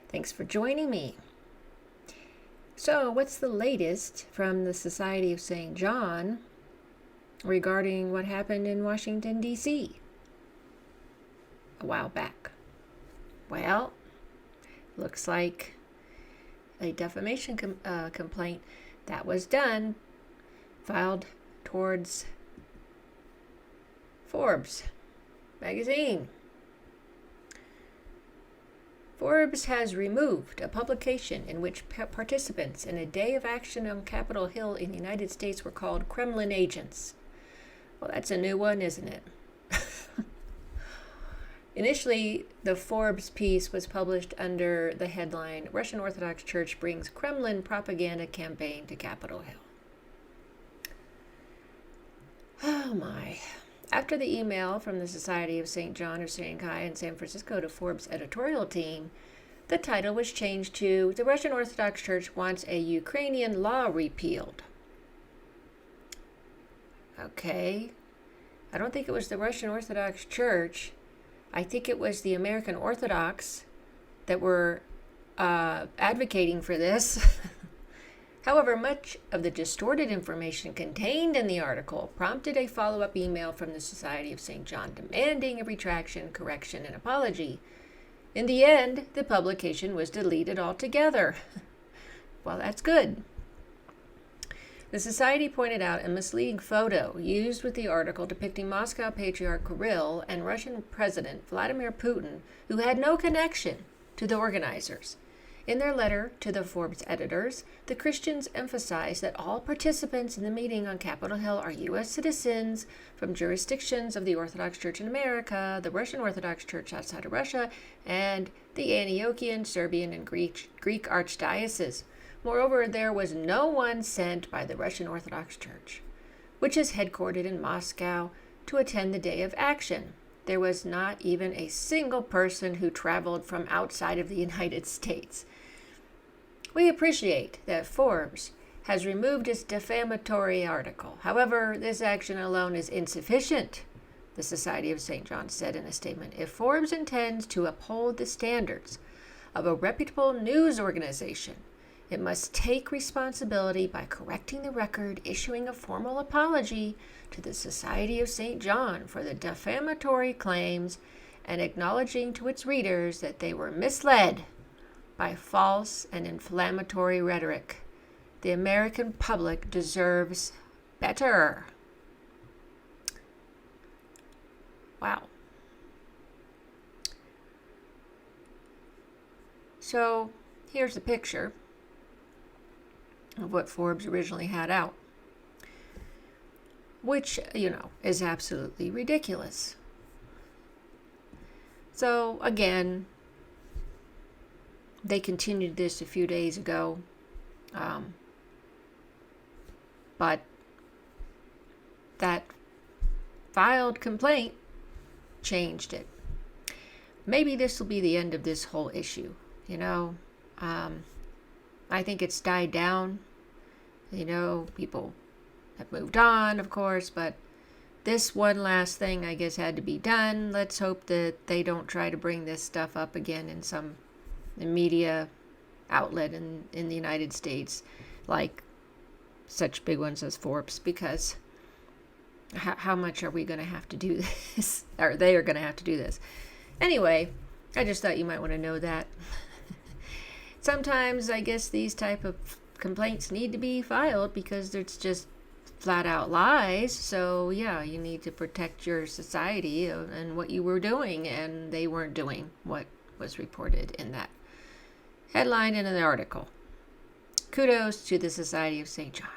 Thanks for joining me. So, what's the latest from the Society of St. John regarding what happened in Washington, D.C. a while back? Well, looks like a defamation complaint that was done, filed towards Forbes magazine. Forbes has removed a publication in which participants in a day of action on Capitol Hill in the United States were called Kremlin agents. Well, that's a new one, isn't it? Initially, the Forbes piece was published under the headline, Russian Orthodox Church Brings Kremlin Propaganda Campaign to Capitol Hill. Oh my. After the email from the Society of St. John or Shanghai in San Francisco to Forbes' editorial team, the title was changed to The Russian Orthodox Church Wants a Ukrainian Law Repealed. Okay. I don't think it was the Russian Orthodox Church. I think it was the American Orthodox that were advocating for this. However, much of the distorted information contained in the article prompted a follow-up email from the Society of St. John demanding a retraction, correction, and apology. In the end, the publication was deleted altogether. Well, that's good. The Society pointed out a misleading photo used with the article depicting Moscow Patriarch Kirill and Russian President Vladimir Putin, who had no connection to the organizers. In their letter to the Forbes editors, the Christians emphasized that all participants in the meeting on Capitol Hill are U.S. citizens from jurisdictions of the Orthodox Church in America, the Russian Orthodox Church outside of Russia, and the Antiochian, Serbian, and Greek archdioceses. Moreover, there was no one sent by the Russian Orthodox Church, which is headquartered in Moscow, to attend the day of action. There was not even a single person who traveled from outside of the United States. We appreciate that Forbes has removed its defamatory article. However, this action alone is insufficient, the Society of St. John said in a statement. If Forbes intends to uphold the standards of a reputable news organization, it must take responsibility by correcting the record, issuing a formal apology to the Society of St. John for the defamatory claims, and acknowledging to its readers that they were misled by false and inflammatory rhetoric. The American public deserves better. Wow. So here's a picture of what Forbes originally had out, which, is absolutely ridiculous. So again, they continued this a few days ago, but that filed complaint changed it. Maybe this will be the end of this whole issue, I think it's died down. People have moved on, of course, but this one last thing, I guess, had to be done. Let's hope that they don't try to bring this stuff up again in some media outlet in the United States, like such big ones as Forbes, because how much are we going to have to do this? Or they are going to have to do this. Anyway, I just thought you might want to know that. Sometimes I guess these type of complaints need to be filed because it's just flat out lies. So yeah, you need to protect your society and what you were doing, and they weren't doing what was reported in that headline and in the article. Kudos to the Society of St. John.